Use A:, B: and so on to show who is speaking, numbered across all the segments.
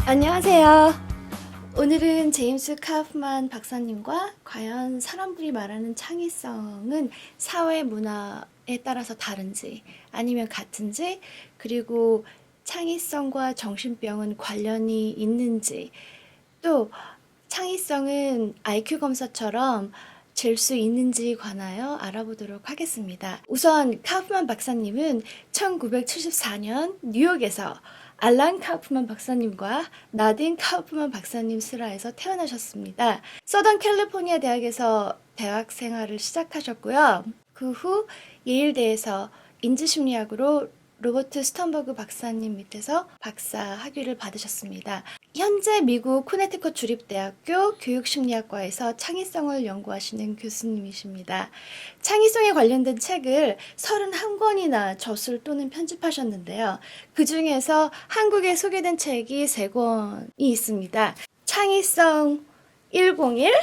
A: 안녕하세요. 오늘은 제임스 카프만 박사님과 과연 사람들이 말하는 창의성은 사회 문화에 따라서 다른지 아니면 같은지, 그리고 창의성과 정신병은 관련이 있는지, 또 창의성은 IQ 검사처럼 잴 수 있는지 관하여 알아보도록 하겠습니다. 우선 카프만 박사님은 1974년 뉴욕에서 알란 카프만 박사님과 나딘 카프만 박사님 슬하에서 태어나셨습니다. 서던 캘리포니아 대학에서 대학 생활을 시작하셨고요. 그 후 예일대에서 인지심리학으로 로버트 스턴버그 박사님 밑에서 박사 학위를 받으셨습니다. 현재 미국 코네티컷 주립대학교 교육심리학과에서 창의성을 연구하시는 교수님이십니다. 창의성에 관련된 책을 31권이나 저술 또는 편집하셨는데요. 그 중에서 한국에 소개된 책이 3권이 있습니다. 창의성 101,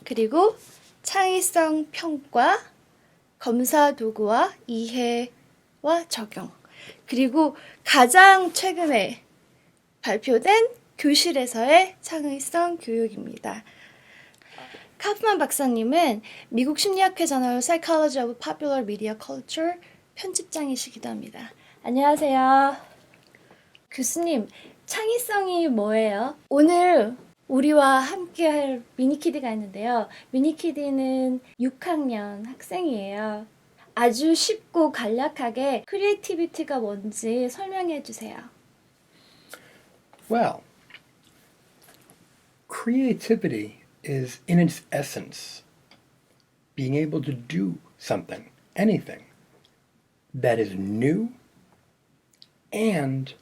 A: 그리고 창의성 평가, 검사 도구와 이해와 적용, 그리고 가장 최근에 발표된 교실에서의 창의성 교육입니다. 카프만 박사님은 미국 심리학회 저널 Psychology of Popular Media Culture 편집장이시기도 합니다. 안녕하세요. 교수님, 창의성이 뭐예요? 오늘 우리와 함께할 미니키드가 있는데요. 미니키드는 6학년 학생이에요. 아주 쉽고 간략하게 크리에이티비티가 뭔지 설명해 주세요.
B: Well, creativity is, in its essence, being able to do something, anything, that is new and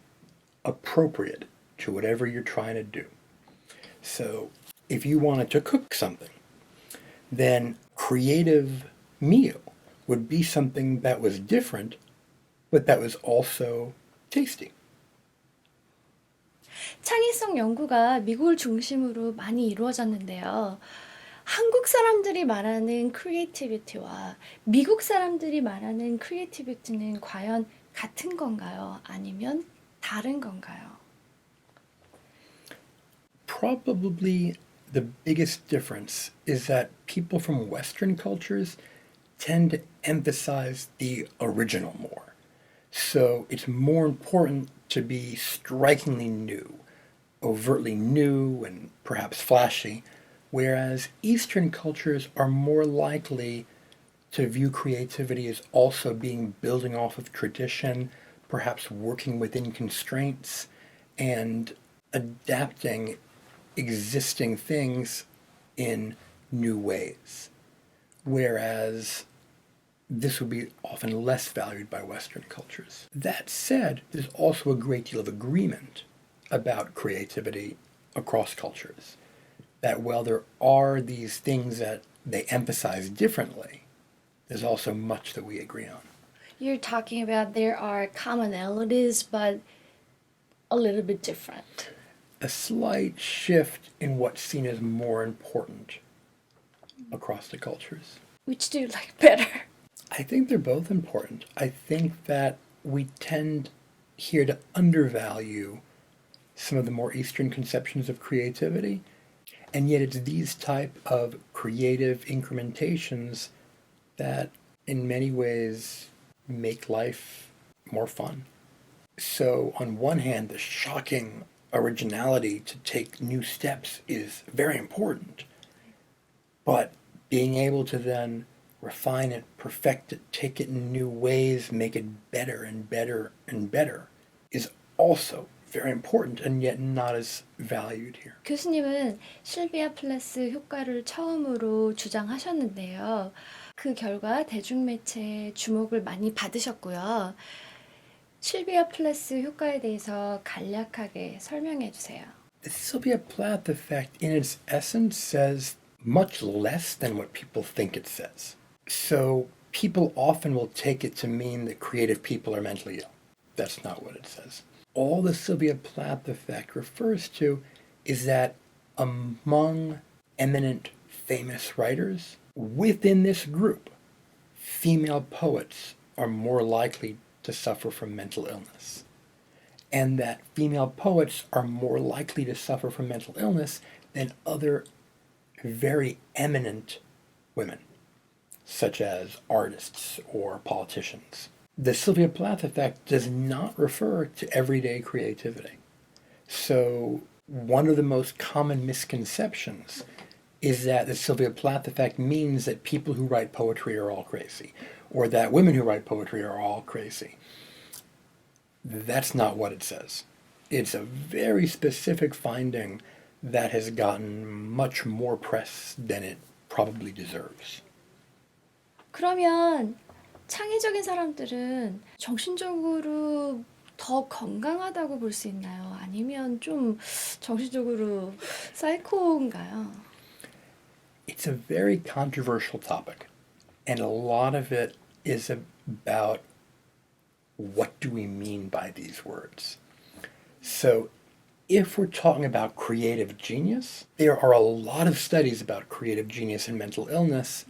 B: appropriate to whatever you're trying to do. So, if you wanted to cook something, then creative meal would be something that was different, but that was also tasty.
A: 창의성 연구가 미국을 중심으로 많이 이루어졌는데요. 한국 사람들이 말하는 크리에이티비티와 미국 사람들이 말하는 크리에이티비티는 과연 같은 건가요? 아니면 다른 건가요?
B: Probably the biggest difference is that people from Western cultures tend to emphasize the original more. So it's more important to be strikingly new, overtly new, and perhaps flashy, whereas Eastern cultures are more likely to view creativity as also being building off of tradition, perhaps working within constraints, and adapting existing things in new ways. Whereas this would be often less valued by Western cultures. That said, there's also a great deal of agreement about creativity across cultures. That while there are these things that they emphasize differently, there's also much that we agree on.
A: You're talking about there are commonalities, but a little bit different.
B: A slight shift in what's seen as more important across the cultures.
A: Which do you like better?
B: I think they're both important. I think that we tend here to undervalue some of the more Eastern conceptions of creativity, and yet it's these type of creative incrementations that in many ways make life more fun. So on one hand, the shocking originality to take new steps is very important, but being able to then refine it, perfect it, take it in new ways, make it better and better and better is also very important and yet not as valued here.
A: 교수님은 실비아 플래스 효과를 처음으로 주장하셨는데요. 그 결과 대중매체의 주목을 많이 받으셨고요. 실비아 플래스 효과에 대해서 간략하게 설명해 주세요.
B: The Sylvia Plath effect in its essence says much less than what people think it says. So people often will take it to mean that creative people are mentally ill. That's not what it says. All the Sylvia Plath effect refers to is that among eminent famous writers, within this group, female poets are more likely to suffer from mental illness. and that female poets are more likely to suffer from mental illness than other very eminent women, such as artists or politicians. The Sylvia Plath effect does not refer to everyday creativity. So, one of the most common misconceptions is that the Sylvia Plath effect means that people who write poetry are all crazy, or that women who write poetry are all crazy. That's not what it says. It's a very specific finding that has gotten much more press than it probably deserves.
A: 그러면 창의적인 사람들은 정신적으로 더 건강하다고 볼 수 있나요? 아니면 좀 정신적으로 사이코인가요?
B: It's a very controversial topic, and a lot of it is about what do we mean by these words. So, if we're talking about creative genius, there are a lot of studies about creative genius and mental illness.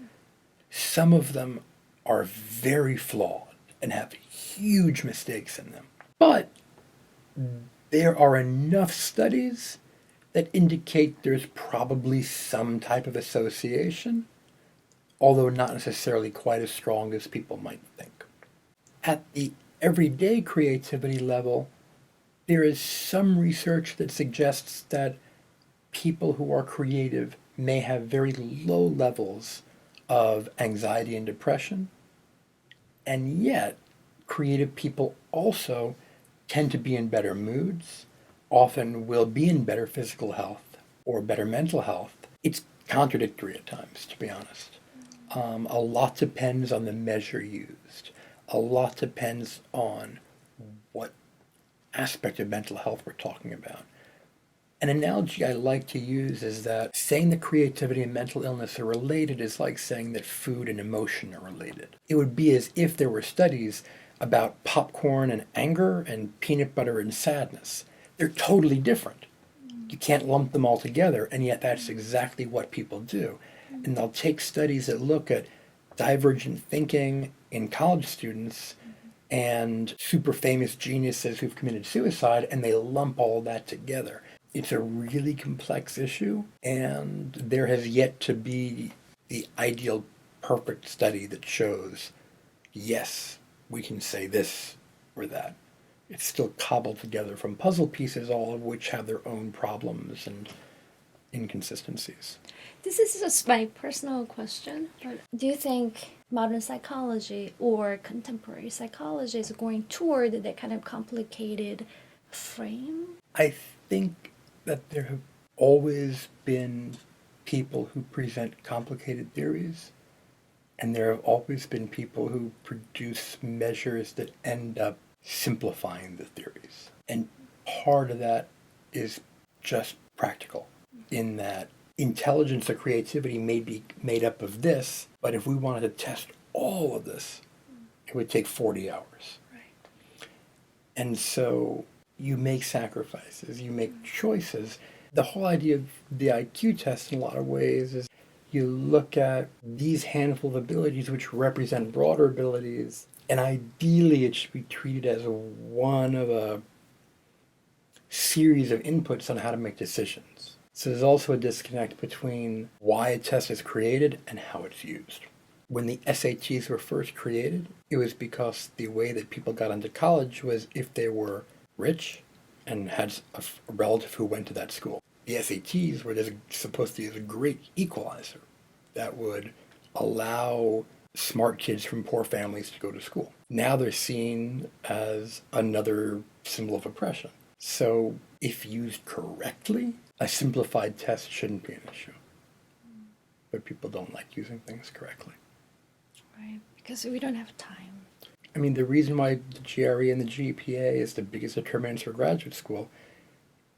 B: Some of them are very flawed and have huge mistakes in them. But there are enough studies that indicate there's probably some type of association, although not necessarily quite as strong as people might think. At the everyday creativity level, there is some research that suggests that people who are creative may have very low levels of anxiety and depression, and yet creative people also tend to be in better moods, often will be in better physical health or better mental health. It's contradictory at times, to be honest. A lot depends on the measure used. A lot depends on what aspect of mental health we're talking about. An analogy I like to use is that saying that creativity and mental illness are related is like saying that food and emotion are related. It would be as if there were studies about popcorn and anger and peanut butter and sadness. They're totally different. You can't lump them all together, and yet that's exactly what people do. And they'll take studies that look at divergent thinking in college students and super famous geniuses who've committed suicide, and they lump all that together. It's a really complex issue, and there has yet to be the ideal perfect study that shows, yes, we can say this or that. It's still cobbled together from puzzle pieces, all of which have their own problems and inconsistencies.
A: This is just my personal question, but do you think modern psychology or contemporary psychology is going toward that kind of complicated frame?
B: I think that there have always been people who present complicated theories, and there have always been people who produce measures that end up simplifying the theories. And part of that is just practical, in that intelligence or creativity may be made up of this, but if we wanted to test all of this, it would take 40 hours.
A: Right.
B: And so you make sacrifices, you make choices. The whole idea of the IQ test in a lot of ways is you look at these handful of abilities which represent broader abilities, and ideally it should be treated as one of a series of inputs on how to make decisions. So there's also a disconnect between why a test is created and how it's used. When the SATs were first created, it was because the way that people got into college was if they were rich and had a relative who went to that school. The SATs were supposed to be a great equalizer that would allow smart kids from poor families to go to school. Now they're seen as another symbol of oppression. So if used correctly, a simplified test shouldn't be an issue. But people don't like using things correctly.
A: Right, because we don't have time.
B: I mean, the reason why the GRE and the GPA is the biggest determinants for graduate school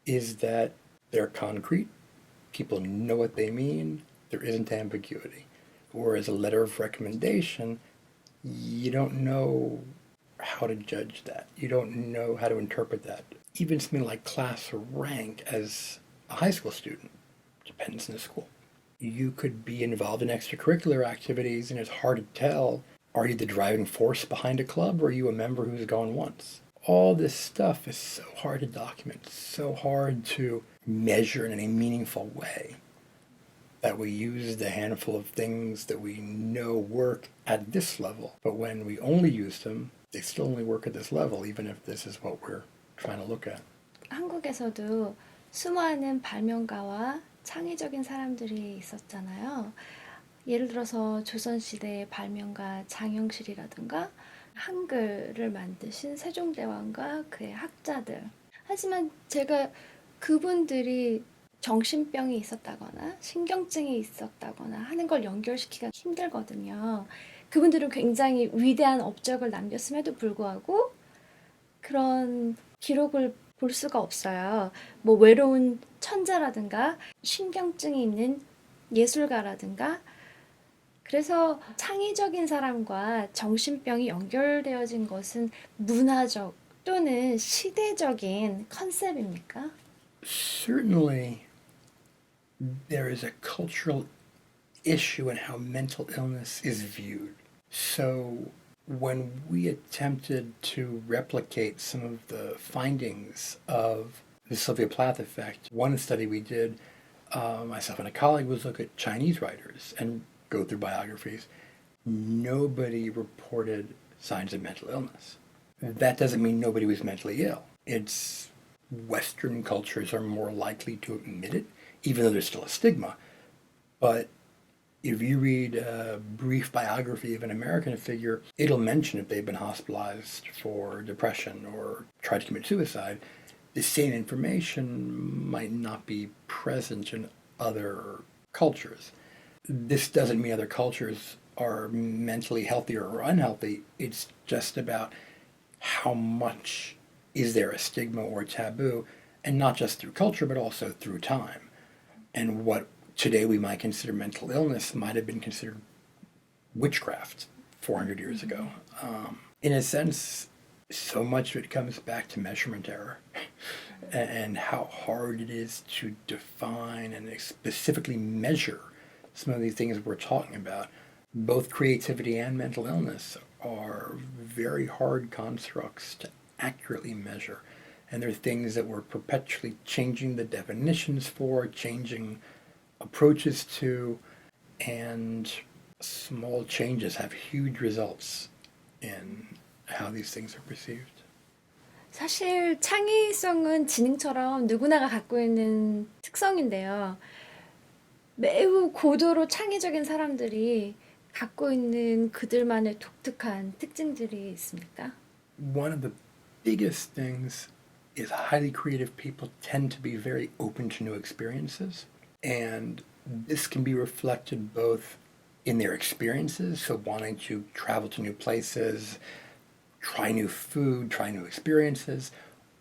B: is that they're concrete, people know what they mean, there isn't ambiguity. Whereas a letter of recommendation, you don't know how to judge that. You don't know how to interpret that. Even something like class or rank as a high school student depends on the school. You could be involved in extracurricular activities, and it's hard to tell, are you the driving force behind a club, or are you a member who's gone once? all this stuff is so hard to document, so hard to measure in a meaningful way, that we use the handful of things that we know work at this level. But when we only use them, they still only work at this level, even if this is what we're trying to look at.
A: 한국에서도 수많은 발명가와 창의적인 사람들이 있었잖아요. 예를 들어서 조선시대의 발명가 장영실이라든가 한글을 만드신 세종대왕과 그의 학자들. 하지만 제가 그분들이 정신병이 있었다거나 신경증이 있었다거나 하는 걸 연결시키기가 힘들거든요. 그분들은 굉장히 위대한 업적을 남겼음에도 불구하고 그런 기록을 볼 수가 없어요. 뭐 외로운 천자라든가 신경증이 있는 예술가라든가. 그래서 창의적인 사람과 정신병이 연결되어진 것은 문화적 또는 시대적인 컨셉입니까?
B: Certainly, there is a cultural issue in how mental illness is viewed. So, when we attempted to replicate some of the findings of the Sylvia Plath effect, one study we did, myself and a colleague, was look at Chinese writers and go through biographies. Nobody reported signs of mental illness. That doesn't mean nobody was mentally ill. It's Western cultures are more likely to admit it, even though there's still a stigma. But if you read a brief biography of an American figure, it'll mention if they've been hospitalized for depression or tried to commit suicide. The same information might not be present in other cultures. This doesn't mean other cultures are mentally healthy or unhealthy. It's just about how much is there a stigma or taboo, and not just through culture, but also through time. And what today we might consider mental illness might have been considered witchcraft 400 years ago. In a sense, so much of it comes back to measurement error and how hard it is to define and specifically measure some of these things we're talking about. Both creativity and mental illness are very hard constructs to accurately measure. And they're things that we're perpetually changing the definitions for, changing approaches to, and small changes have huge results in how these things are perceived.
A: 사실 창의성은 지능처럼 누구나가 갖고 있는 특성인데요. 매우 고도로 창의적인 사람들이 갖고 있는 그들만의 독특한 특징들이 있습니까?
B: One of the biggest things is highly creative people tend to be very open to new experiences. And this can be reflected both in their experiences, so wanting to travel to new places, try new food, try new experiences,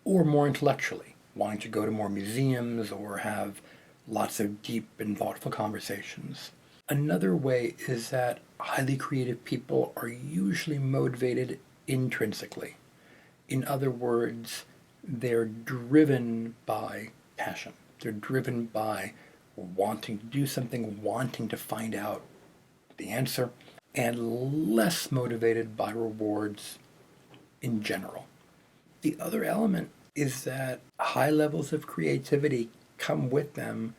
B: or more intellectually, wanting to go to more museums or have lots of deep and thoughtful conversations. Another way is that highly creative people are usually motivated intrinsically. In other words, they're driven by passion. They're driven by wanting to do something, wanting to find out the answer, and less motivated by rewards in general. The other element is that high levels of creativity come with them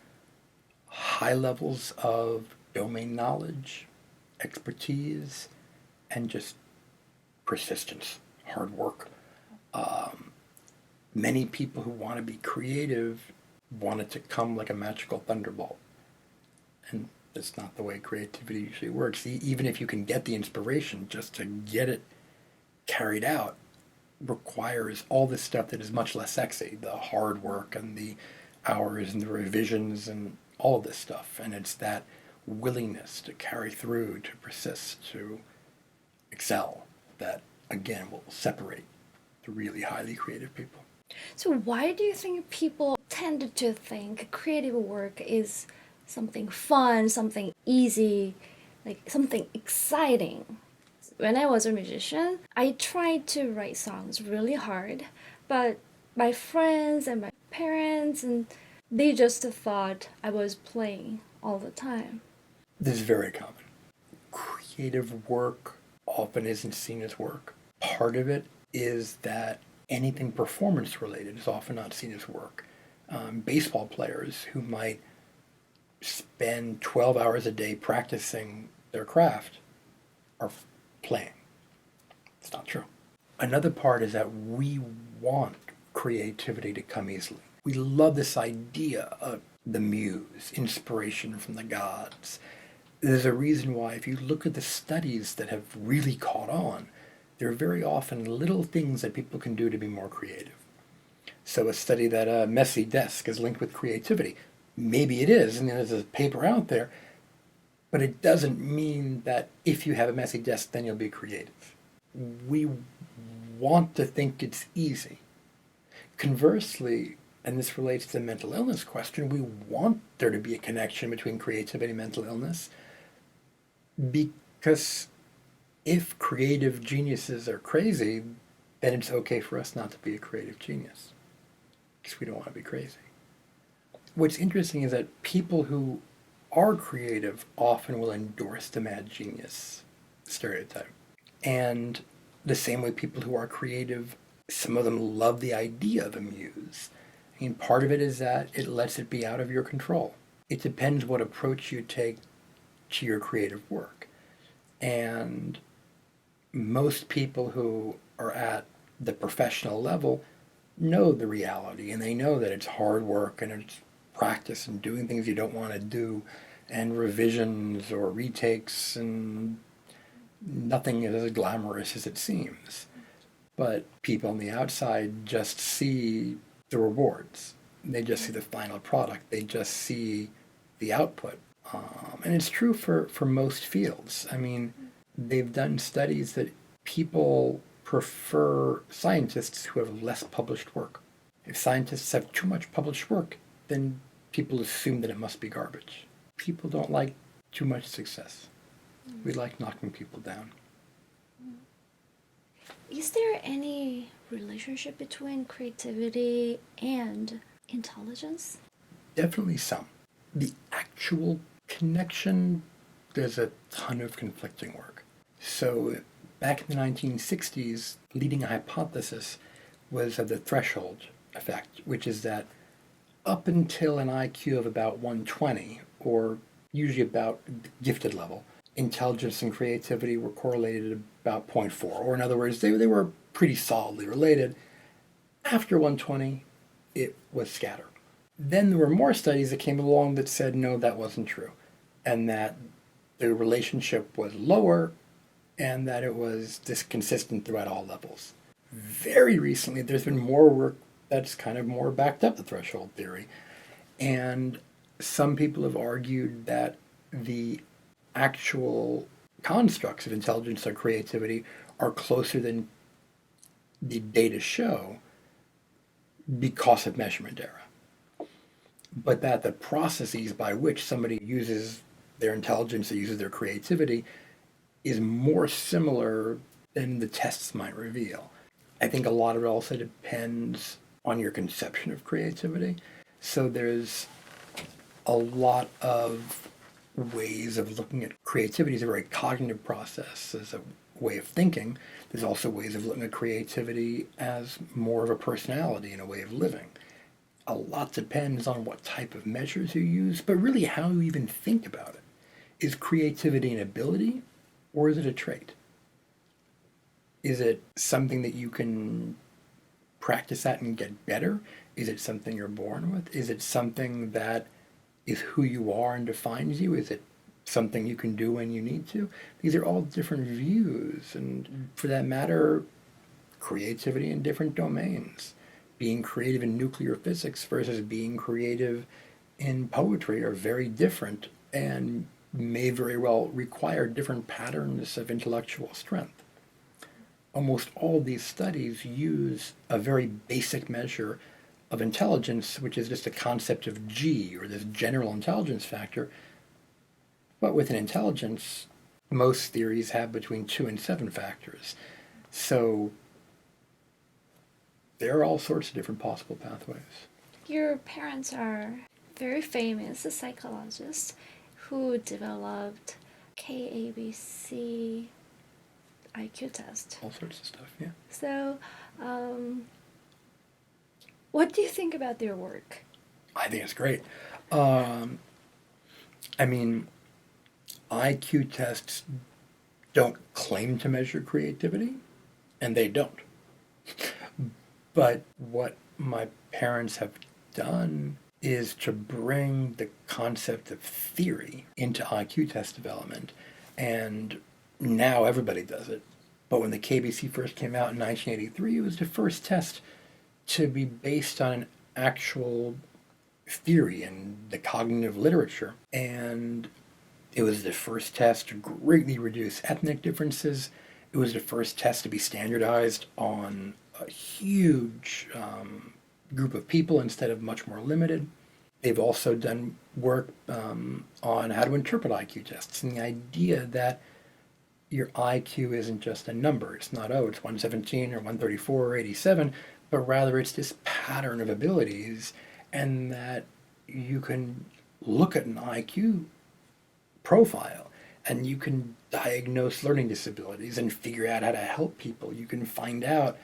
B: high levels of domain knowledge, expertise, and just persistence, hard work. Many people who want to be creative want it to come like a magical thunderbolt. And that's not the way creativity usually works. Even if you can get the inspiration, just to get it carried out requires all this stuff that is much less sexy, the hard work and the hours and the revisions and all of this stuff. And it's that willingness to carry through, to persist, to excel, that again will separate the really highly creative people.
A: So why do you think people tend to think creative work is something fun, something easy, like something exciting? When I was a musician, I tried to write songs really hard, but my friends and my parents, and they just thought I was playing all the time.
B: This is very common. Creative work often isn't seen as work. Part of it is that anything performance related is often not seen as work. Baseball players who might spend 12 hours a day practicing their craft are playing. It's not true. Another part is that we want creativity to come easily. We love this idea of the muse, inspiration from the gods. There's a reason why, if you look at the studies that have really caught on, there are very often little things that people can do to be more creative. So a study that a messy desk is linked with creativity. Maybe it is, and there's a paper out there, but it doesn't mean that if you have a messy desk, then you'll be creative. We want to think it's easy. Conversely, and this relates to the mental illness question, we want there to be a connection between creativity and mental illness, because if creative geniuses are crazy, then it's okay for us not to be a creative genius, because we don't want to be crazy. What's interesting is that people who are creative often will endorse the mad genius stereotype. And the same way people who are creative, some of them love the idea of a muse. I mean, part of it is that it lets it be out of your control. It depends what approach you take to your creative work. And most people who are at the professional level know the reality, and they know that it's hard work and it's practice and doing things you don't want to do and revisions or retakes, and nothing is as glamorous as it seems. But people on the outside just see the rewards. They just see the final product. They just see the output. And it's true for most fields. I mean, they've done studies that people prefer scientists who have less published work. If scientists have too much published work, then people assume that it must be garbage. People don't like too much success. We like knocking people down.
A: Is there any relationship between creativity and intelligence?
B: Definitely some. The actual connection, there's a ton of conflicting work. So back in the 1960s, leading hypothesis was of the threshold effect, which is that up until an IQ of about 120, or usually about the gifted level, intelligence and creativity were correlated at about 0.4, or in other words, they were pretty solidly related. After 120, it was scattered. Then there were more studies that came along that said no, that wasn't true, and that the relationship was lower, and that it was consistent throughout all levels. Very recently, there's been more work that's kind of more backed up the threshold theory, and some people have argued that the actual constructs of intelligence or creativity are closer than the data show because of measurement error. But that the processes by which somebody uses their intelligence or uses their creativity is more similar than the tests might reveal. I think a lot of it also depends on your conception of creativity. So there's a lot of ways of looking at creativity as a very cognitive process, as a way of thinking. There's also ways of looking at creativity as more of a personality and a way of living. A lot depends on what type of measures you use, but really how you even think about it. Is creativity an ability, or is it a trait? Is it something that you can practice at and get better? Is it something you're born with? Is it something that is who you are and defines you? Is it something you can do when you need to? These are all different views, and for that matter, creativity in different domains. Being creative in nuclear physics versus being creative in poetry are very different and may very well require different patterns of intellectual strength. Almost all these studies use a very basic measure of intelligence, which is just a concept of G, or this general intelligence factor. But with an intelligence, most theories have between 2 and 7 factors. So there are all sorts of different possible pathways.
A: Your parents are very famous psychologists who developed KABC IQ test.
B: All sorts of stuff, yeah.
A: So, What do you think about their work?
B: I think it's great. Um, I mean, IQ tests don't claim to measure creativity, and they don't. But what my parents have done is to bring the concept of theory into IQ test development. And now everybody does it. But when the KBC first came out in 1983, it was the first test to be based on an actual theory in the cognitive literature. And it was the first test to greatly reduce ethnic differences. It was the first test to be standardized on a huge group of people instead of much more limited. They've also done work on how to interpret IQ tests and the idea that your IQ isn't just a number. It's not, oh, it's 117 or 134 or 87, but rather it's this pattern of abilities, and that you can look at an IQ profile and you can diagnose learning disabilities and figure out how to help people. You can find out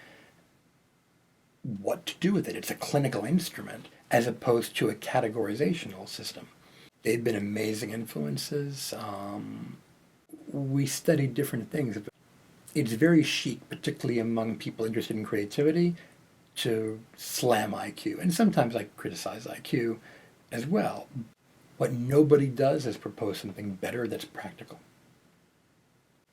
B: what to do with it. It's a clinical instrument as opposed to a categorizational system. They've been amazing influences. We studied different things. It's very chic, particularly among people interested in creativity, to slam IQ. And sometimes I criticize IQ as well. What nobody does is propose something better that's practical.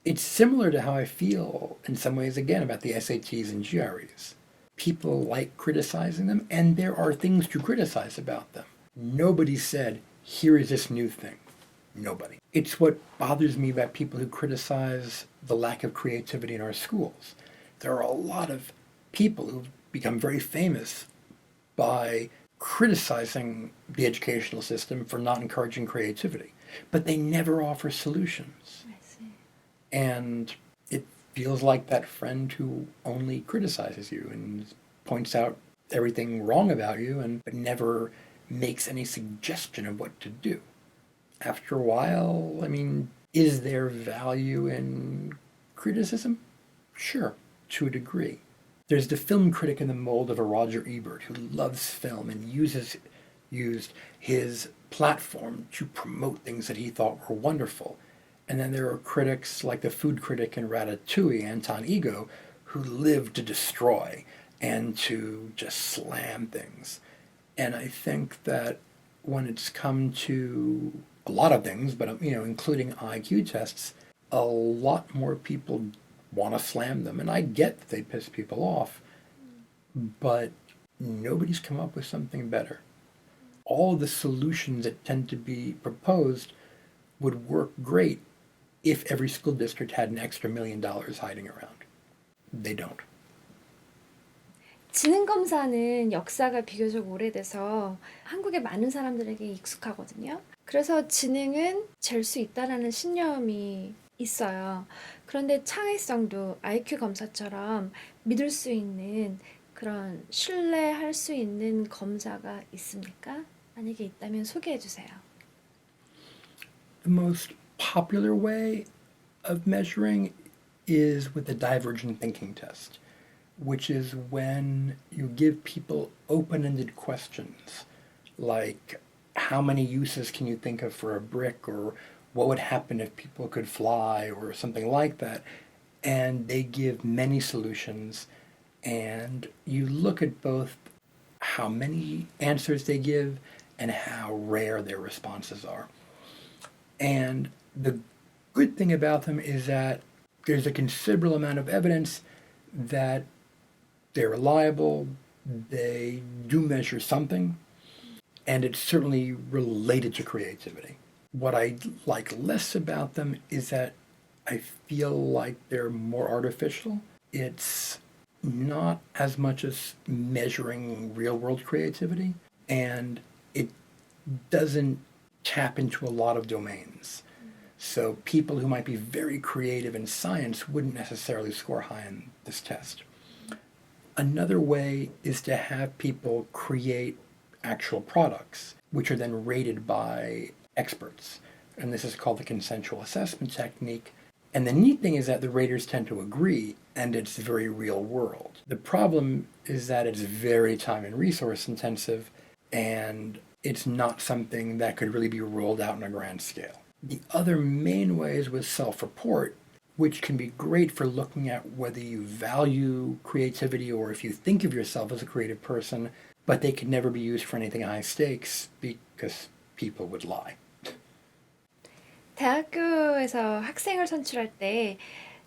B: It's similar to how I feel in some ways, again, about the SATs and GREs. People like criticizing them, and there are things to criticize about them. Nobody said, here is this new thing. Nobody. It's what bothers me about people who criticize the lack of creativity in our schools. There are a lot of people who've become very famous by criticizing the educational system for not encouraging creativity, but they never offer solutions.
A: I see.
B: And it feels like that friend who only criticizes you and points out everything wrong about you and but never makes any suggestion of what to do. After a while, I mean, is there value in criticism? Sure, to a degree. There's the film critic in the mold of a Roger Ebert who loves film and used his platform to promote things that he thought were wonderful. And then there are critics like the food critic in Ratatouille, Anton Ego, who live to destroy and to just slam things. And I think that when it's come to a lot of things, but including IQ tests, a lot more people want to slam them. And I get that they piss people off, but nobody's come up with something better. All the solutions that tend to be proposed would work great if every school district had an extra $1 million hiding around. They don't.
A: 지능검사는 역사가 비교적 오래돼서 한국의 많은 사람들에게 익숙하거든요. 그래서 지능은 잴 수 있다라는 신념이 있어요. 그런데 창의성도 IQ 검사처럼 믿을 수 있는 그런 신뢰할 수 있는 검사가 있습니까? 만약에 있다면 소개해 주세요.
B: The most popular way of measuring is with the divergent thinking test, which is when you give people open-ended questions like how many uses can you think of for a brick, or what would happen if people could fly, or something like that, and they give many solutions, and you look at both how many answers they give and how rare their responses are. And the good thing about them is that there's a considerable amount of evidence that they're reliable, they do measure something, and it's certainly related to creativity. What I like less about them is that I feel like they're more artificial. It's not as much as measuring real-world creativity, and it doesn't tap into a lot of domains. So people who might be very creative in science wouldn't necessarily score high in this test. Another way is to have people create actual products, which are then rated by experts. And this is called the consensual assessment technique. And the neat thing is that the raters tend to agree, and it's very real world. The problem is that it's very time and resource intensive, and it's not something that could really be rolled out on a grand scale. The other main way is with self-report, which can be great for looking at whether you value creativity or if you think of yourself as a creative person, but they could never be used for anything high stakes because people would lie.
A: 대학교에서 학생을 선출할 때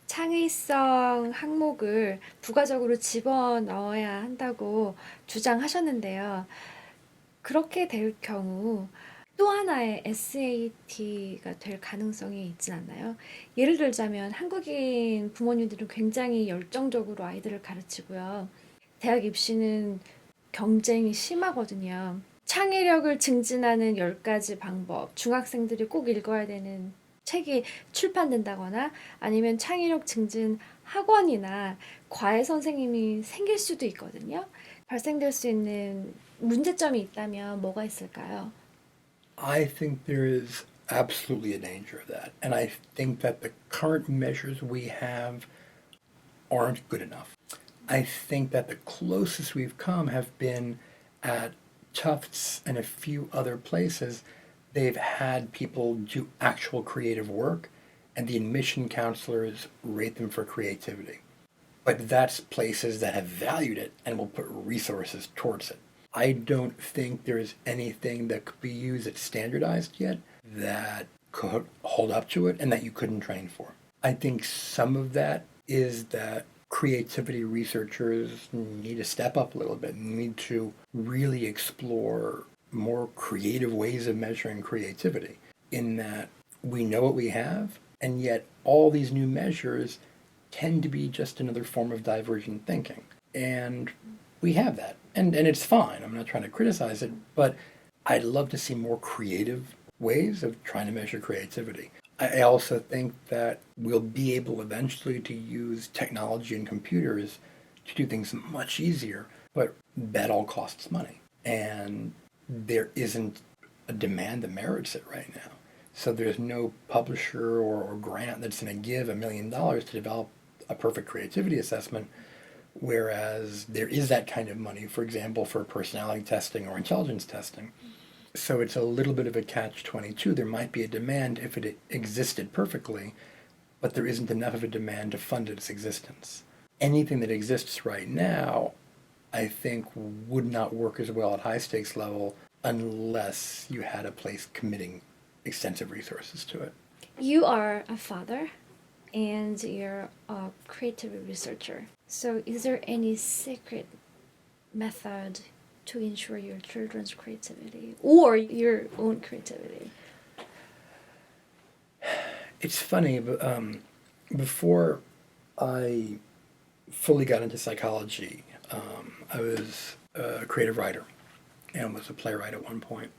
A: 창의성 항목을 부가적으로 집어넣어야 한다고 주장하셨는데요. 그렇게 될 경우 또 하나의 SAT가 될 가능성이 있진 않나요? 예를 들자면 한국인 부모님들은 굉장히 열정적으로 아이들을 가르치고요. 대학 입시는 경쟁이 심하거든요. 창의력을 증진하는 10가지 방법, 중학생들이 꼭 읽어야 되는 책이 출판된다거나 아니면 창의력 증진 학원이나 과외 선생님이 생길 수도 있거든요. 발생될 수 있는 문제점이 있다면 뭐가 있을까요?
B: I think there is absolutely a danger of that. And I think that the current measures we have aren't good enough. I think that the closest we've come have been at Tufts and a few other places. They've had people do actual creative work, and the admission counselors rate them for creativity. But that's places that have valued it and will put resources towards it. I don't think there's anything that could be used that's standardized yet that could hold up to it and that you couldn't train for. I think some of that is that creativity researchers need to step up a little bit, need to really explore more creative ways of measuring creativity, in that we know what we have, and yet all these new measures tend to be just another form of divergent thinking. And we have that. And it's fine. I'm not trying to criticize it, but I'd love to see more creative ways of trying to measure creativity. I also think that we'll be able eventually to use technology and computers to do things much easier, but that all costs money. And there isn't a demand that merits it right now. So there's no publisher or grant that's going to give $1 million to develop a perfect creativity assessment, whereas there is that kind of money, for example, for personality testing or intelligence testing. So it's a little bit of a catch-22. There might be a demand if it existed perfectly, but there isn't enough of a demand to fund its existence. Anything that exists right now, I think, would not work as well at high-stakes level unless you had a place committing extensive resources to it.
A: You are a father and you're a creative researcher. So is there any secret method to ensure your children's creativity or your own creativity?
B: It's funny, but before I fully got into psychology, I was a creative writer and was a playwright at one point.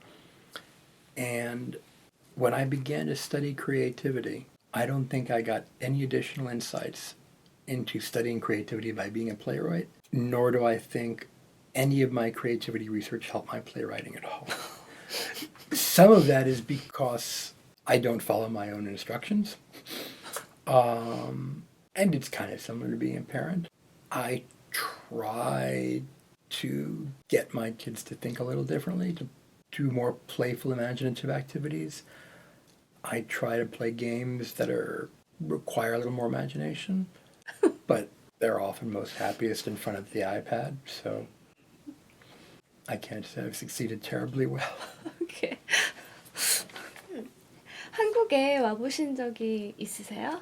B: And when I began to study creativity, I don't think I got any additional insights into studying creativity by being a playwright, nor do I think any of my creativity research helped my playwriting at all. Some of that is because I don't follow my own instructions. And it's kind of similar to being a parent. I try to get my kids to think a little differently, to do more playful, imaginative activities. I try to play games that require a little more imagination, but they're often most happiest in front of the iPad, so I can't say I've succeeded terribly well.
A: Okay. 한국에 와보신 적이 있으세요?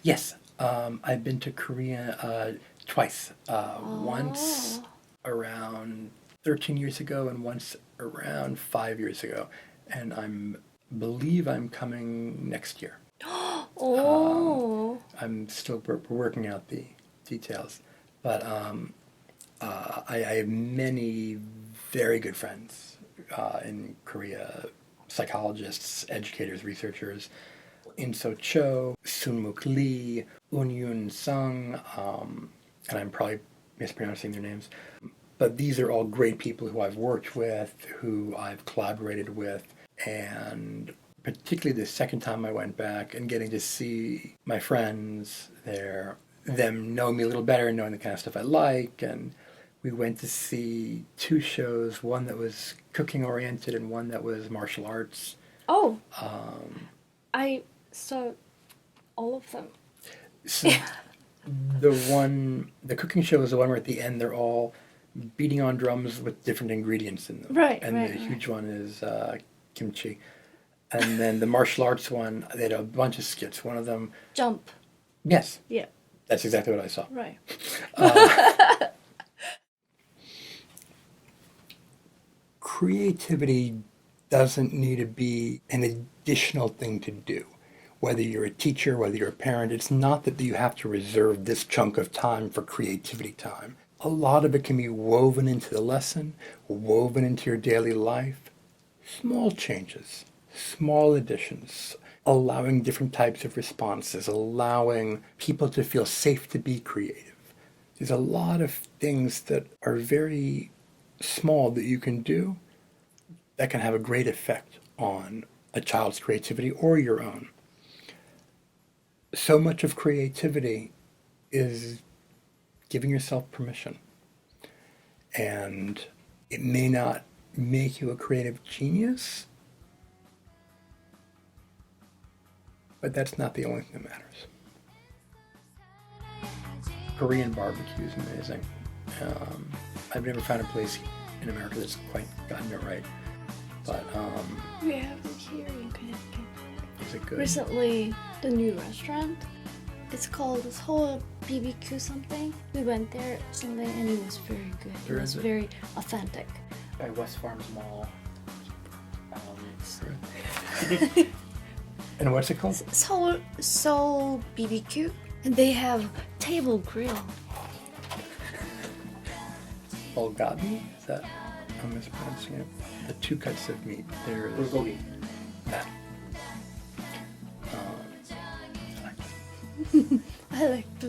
B: Yes, I've been to Korea twice. Once around 13 years ago and once around 5 years ago. And believe I'm coming next year. I'm still working out the details. But I have many very good friends in Korea, psychologists, educators, researchers. In-so Cho, Soonmuk Lee, Un-yoon Sung, and I'm probably mispronouncing their names. But these are all great people who I've worked with, who I've collaborated with, and particularly the second time I went back and getting to see my friends there, them know me a little better, knowing the kind of stuff I like. And we went to see two shows, one that was cooking oriented and one that was martial arts.
A: Oh, I saw all of them.
B: So the cooking show is the one where at the end they're all beating on drums with different ingredients in them.
A: Right,
B: And
A: right,
B: the
A: right.
B: huge one is kimchi. And then the martial arts one, they had a bunch of skits. One of them,
A: Jump.
B: yes,
A: Yeah,
B: that's exactly what I saw.
A: right.
B: Creativity doesn't need to be an additional thing to do. Whether you're a teacher, whether you're a parent, it's not that you have to reserve this chunk of time for creativity time. A lot of it can be woven into the lesson, woven into your daily life. Small changes, small additions, allowing different types of responses, allowing people to feel safe to be creative. There's a lot of things that are very small that you can do that can have a great effect on a child's creativity or your own. So much of creativity is giving yourself permission. And it may not make you a creative genius, but that's not the only thing that matters. Korean barbecue is amazing. I've never found a place in America that's quite gotten it right. But
A: We have it here in Connecticut.
B: is it good?
A: Recently, the new restaurant. It's called Seoul BBQ something. We went there something and it was very good.
B: Where
A: It was
B: is it?
A: very authentic.
C: By West Farms Mall.
B: And what's it called?
A: Seoul BBQ. And they have table grill.
B: Bulgogi? Is that, I'm mispronouncing it? The two cuts of meat. There is
C: Bulgogi.
B: that. I like that.
A: I like the